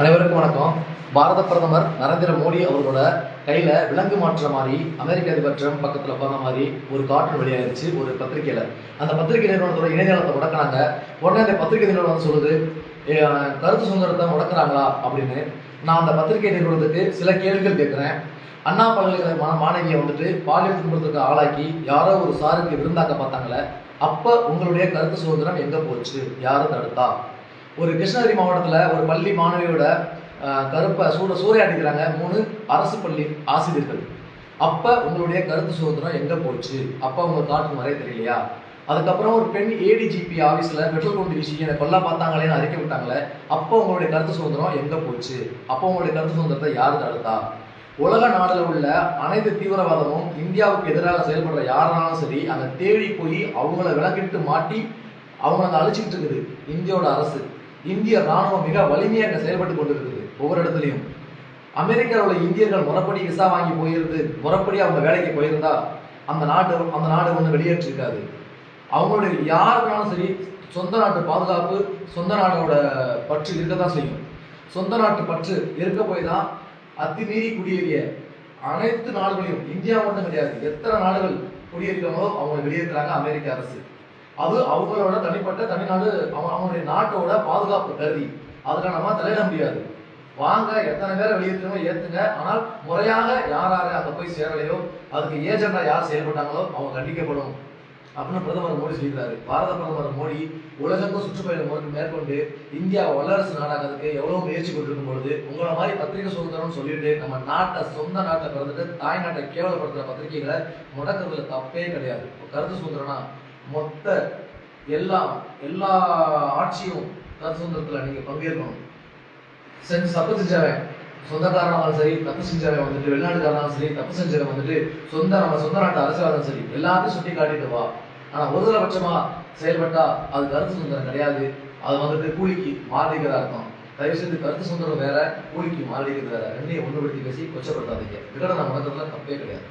அனைவருக்கும் வணக்கம். பாரத பிரதமர் நரேந்திர மோடி அவர்களோட கையில் விலங்கு மாற்ற மாதிரி அமெரிக்க அதிபர் ட்ரம்ப் பக்கத்தில் உட்காந்த மாதிரி ஒரு கார்ட்டூன் வெளியாயிருச்சு ஒரு பத்திரிகையில். அந்த பத்திரிகை நிறுவனத்தோட இணையதளத்தை முடக்கினாங்க. உடனே அந்த பத்திரிகை நிறுவனம் சொல்லுது, கருத்து சுதந்திரத்தை முடக்கிறாங்களா அப்படின்னு. நான் அந்த பத்திரிகை நிறுவனத்துக்கு சில கேள்விகள் கேட்குறேன். அண்ணா பல்கலைக்கழக மாணவியை வந்துட்டு பாலியல் துன்பத்துக்கு ஆளாக்கி யாரோ ஒரு சாருக்கு விருந்தாக்க பார்த்தாங்களே, அப்போ உங்களுடைய கருத்து சுதந்திரம் எங்கே போச்சு? யாரும் தடுத்தா? ஒரு கிருஷ்ணகிரி மாவட்டத்தில் ஒரு பள்ளி மாணவியோட கருப்பை சூறையாடிக்கிறாங்க 3 அரசு பள்ளி ஆசிரியர்கள். அப்போ உங்களுடைய கருத்து சுதந்திரம் எங்கே போச்சு? அப்போ உங்க காட்டு வரைய தெரியலையா? அதுக்கப்புறம் ஒரு பெண் ஏடிஜிபி ஆஃபீஸில் பெட்ரோல் கொண்டு வீசி என்னை கொல்ல பார்த்தாங்களேன்னு அறிக்கை விட்டாங்களே, அப்போ உங்களுடைய கருத்து சுதந்திரம் எங்கே போச்சு? அப்போ உங்களுடைய கருத்து சுதந்திரத்தை யார் தடுத்தா? உலக நாடுல உள்ள அனைத்து தீவிரவாதமும் இந்தியாவுக்கு எதிராக செயல்படுற யாராலும் சரி, அங்கே தேடி போய் அவங்கள விலக்கிட்டு மாட்டி அவங்கள அங்கே அழிச்சிக்கிட்டு இருக்குது இந்தியோட அரசு. இந்திய ராணுவம் மிக வலிமையாக செயல்பட்டு கொண்டு இருக்குது ஒவ்வொரு இடத்துலையும். அமெரிக்காவில் உள்ள இந்தியர்கள் முறைப்படி விசா வாங்கி போயிருந்து முறைப்படி அவங்க வேலைக்கு போயிருந்தா அந்த நாடு ஒன்று வெளியேற்றிருக்காது. அவங்களுடைய யாருக்குனாலும் சரி சொந்த நாட்டு பாதுகாப்பு, சொந்த நாடோட பற்று இருக்கதான் செய்யும். சொந்த நாட்டு பற்று இருக்க போய் தான் அத்துமீறி குடியேறிய அனைத்து நாடுகளையும், இந்தியா மட்டும் கிடையாது, எத்தனை நாடுகள் குடியேறிக்காங்களோ அவங்க வெளியேற்றுறாங்க அமெரிக்க அரசு. அது அவங்களோட தனிநாடு, அவங்களுடைய நாட்டோட பாதுகாப்பு கருதி. அதுக்கான நம்ம தலையிட முடியாது. வாங்க, எத்தனை பேரை வெளியேற்றணும் ஏத்துங்க, ஆனால் முறையாக யார் அங்க போய் சேரலையோ, அதுக்கு ஏஜெண்டா யார் செயல்பட்டாங்களோ அவங்க கண்டிக்கப்படும் அப்படின்னு பிரதமர் மோடி சொல்லியிருக்காரு. பாரத பிரதமர் மோடி உலகத்துக்கும் சுற்றுப்பயணம் மேற்கொண்டு இந்தியா வல்லரசு நாடாகிறதுக்கு எவ்வளவு முயற்சி கொண்டிருக்கும் பொழுது, உங்களை மாதிரி பத்திரிகை சுதந்திரம் சொல்லிட்டு நம்ம நாட்டை, சொந்த நாட்டை பிறந்துட்டு தாய் நாட்டை கேவலப்படுத்துற பத்திரிகைகளை முடக்கிறதுல தப்பே கிடையாது. கருத்து சுதந்திரம்னா மொத்த எல்லா ஆட்சியும் கருத்து சுதந்திரத்துல நீங்க பங்கேற்கணும். தப்பு செஞ்சவன் சொந்தக்காரனாலும் சரி, தப்பு செஞ்சவன் வந்துட்டு வெளிநாட்டுக்காரனாலும் சரி, தப்பு செஞ்சவன் வந்துட்டு நம்ம சொந்த நாட்டு அரசியலாலும் சரி, எல்லாத்தையும் சுட்டி காட்டிட்டு வா. ஆனா ஒருதலைபட்சமா செயல்பட்டா அது கருத்து சுதந்திரம் கிடையாது. அது வந்துட்டு கூலிக்கு மாறிக்கிற அர்த்தம். தயவு செய்து கருத்து சுதந்திரம் வேற, கூலிக்கு மாறிக்கிறது வேற. ரெண்டையும் ஒன்றுபடுத்தி பேசி கொச்சப்படுத்தாதீங்க. விகடன முடக்கத்துல தப்பே கிடையாது.